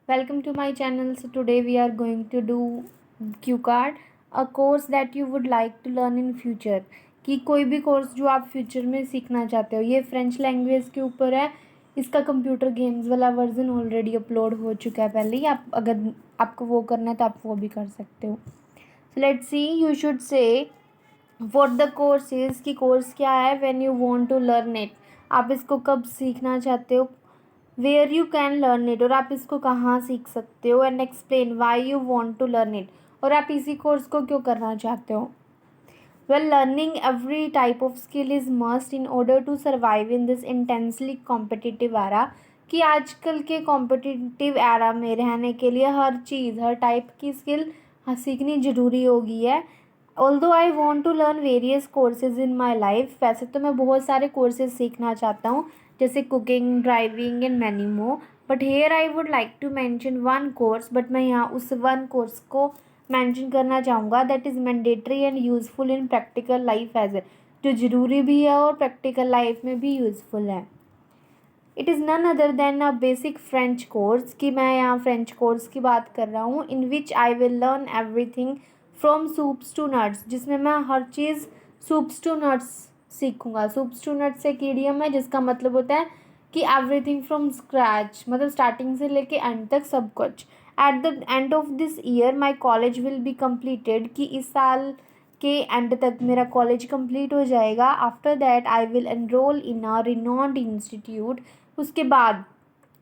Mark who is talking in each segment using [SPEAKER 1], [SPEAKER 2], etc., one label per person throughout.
[SPEAKER 1] Welcome to my channel. So today we are going to do Q card, a course that you would like to learn in future. कि कोई भी course जो आप future में सीखना चाहते हो, ये फ्रेंच लैंग्वेज के ऊपर है। इसका कंप्यूटर गेम्स वाला वर्जन ऑलरेडी अपलोड हो चुका है पहले ही। आप अगर आपको वो करना है तो आप वो भी कर सकते हो। So let's see, you should say what the course is, कि कोर्स क्या है, when you want to learn it, आप इसको कब सीखना चाहते हो, where you can learn it, और आप इसको कहाँ सीख सकते हो, and explain why you want to learn it, और आप इसी कोर्स को क्यों करना चाहते हो। Well, learning every type of skill is must in order to survive in this intensely competitive era, कि आजकल के कॉम्पिटिटिव एरा में रहने के लिए हर चीज़, हर टाइप की स्किल सीखनी ज़रूरी हो गई है। Although I want to learn various courses in my life, वैसे तो मैं बहुत सारे कोर्सेज सीखना चाहता हूँ, जैसे cooking, driving and many more, but here I would like to mention one course, but मैं यहाँ उस वन कोर्स को मैंशन करना चाहूँगा that is mandatory and useful in practical life as a, जो ज़रूरी भी है और प्रैक्टिकल लाइफ में भी यूज़फुल है। It is none other than a basic French course, कि मैं यहाँ फ्रेंच कोर्स की बात कर रहा हूँ, in which I will learn everything from soups to nuts, जिसमें मैं हर चीज़ सूप्स टू नट्स सीखूँगा। सूप्स टू नट्स एक इडियम है जिसका मतलब होता है कि एवरीथिंग फ्रॉम स्क्रैच, मतलब स्टार्टिंग से लेके एंड तक सब कुछ। At the end of this year my college will be completed, कि इस साल के एंड तक मेरा कॉलेज कंप्लीट हो जाएगा। After that I will enrol in a renowned institute, उसके बाद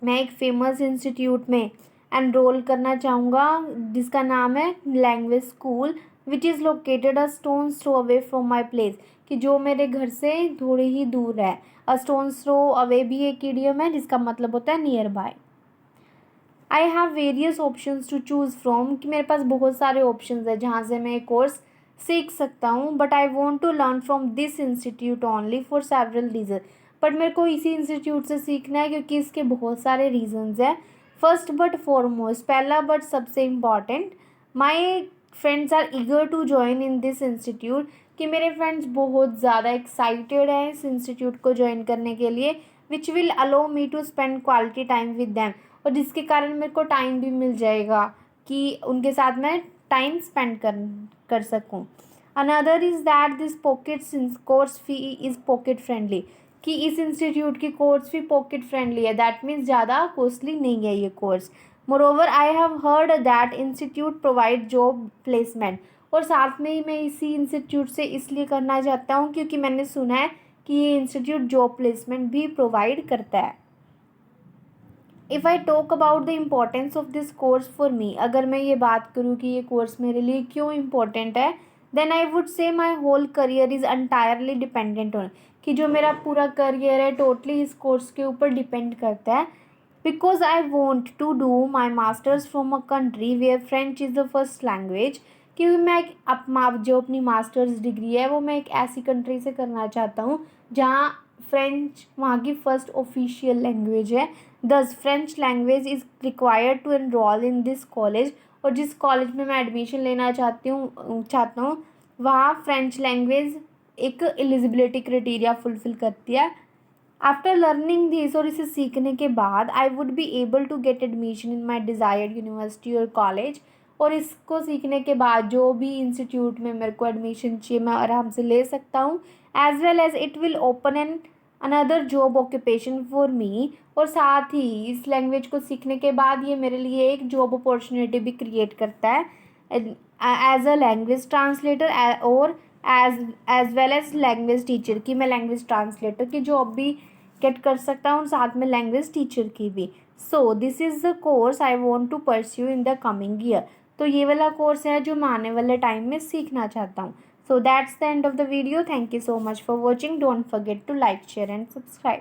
[SPEAKER 1] मैं एक फेमस इंस्टीट्यूट में एनरोल करना चाहूँगा जिसका नाम है language school, which is located a stone throw away from my place, कि जो मेरे घर से थोड़ी ही दूर है। अ स्टोन थ्रो अवे भी एक इडियम है जिसका मतलब होता है nearby. I have various options to choose from, कि मेरे पास बहुत सारे ऑप्शंस है जहाँ से मैं कोर्स सीख सकता हूँ, but I want to learn from this institute only for several reason, but मेरे को इसी इंस्टीट्यूट से सीखना है क्योंकि इसके बहुत सारे रीजंस हैं। फर्स्ट बट फॉरमोस्ट, पहला बट सबसे important, my friends are eager to join in this institute, कि मेरे फ्रेंड्स बहुत ज़्यादा एक्साइटेड हैं इस इंस्टीट्यूट को ज्वाइन करने के लिए, which will allow me to spend quality time with them, और जिसके कारण मेरे को टाइम भी मिल जाएगा कि उनके साथ मैं टाइम स्पेंड कर सकूँ। Another is that this pocket course fee is pocket friendly, कि इस इंस्टीट्यूट की कोर्स फी पॉकेट फ्रेंडली है, दैट मीन्स ज़्यादा कॉस्टली नहीं है ये course. Moreover I have heard that institute provide job placement, और साथ में ही मैं इसी इंस्टीट्यूट से इसलिए करना चाहता हूँ क्योंकि मैंने सुना है कि ये इंस्टीट्यूट जॉब प्लेसमेंट भी प्रोवाइड करता है। If I talk about the importance of this course for me, अगर मैं ये बात करूँ कि ये कोर्स मेरे लिए क्यों इम्पोर्टेंट है, then I would say my whole career is entirely dependent on, कि जो मेरा पूरा करियर है टोटली इस कोर्स के ऊपर डिपेंड करता है। Because I want to do my masters from a country where French is the first language, क्योंकि मैं जो अपनी मास्टर्स डिग्री है वो मैं एक ऐसी कंट्री से करना चाहता हूँ जहाँ फ्रेंच वहाँ की फ़र्स्ट ऑफिशियल लैंग्वेज है। Thus French language is required to enroll in this college, और जिस कॉलेज में मैं एडमिशन लेना चाहता हूँ वहाँ फ्रेंच लैंग्वेज एक एलिजिबिलिटी क्राइटेरिया फुलफ़िल करती है। आफ्टर लर्निंग दिस, और इसे सीखने के बाद, I would be able to get admission in my desired university और कॉलेज, और इसको सीखने के बाद जो भी इंस्टीट्यूट में मेरे को एडमिशन चाहिए मैं आराम से ले सकता हूँ। As well as it will open an another job occupation for me, और साथ ही इस लैंग्वेज को सीखने के बाद ये मेरे लिए एक जॉब अपॉर्चुनिटी भी क्रिएट करता है एज अ लैंग्वेज ट्रांसलेटर और as well as language teacher, की मैं लैंग्वेज ट्रांसलेटर की जॉब भी गेट कर सकता हूँ साथ में लैंग्वेज टीचर की भी। So this is the course I want to pursue in the coming year, तो ये वाला कोर्स है जो मैं आने वाले टाइम में सीखना चाहता हूँ। So that's the end of the video. Thank you so much for watching. Don't forget to like, share and subscribe.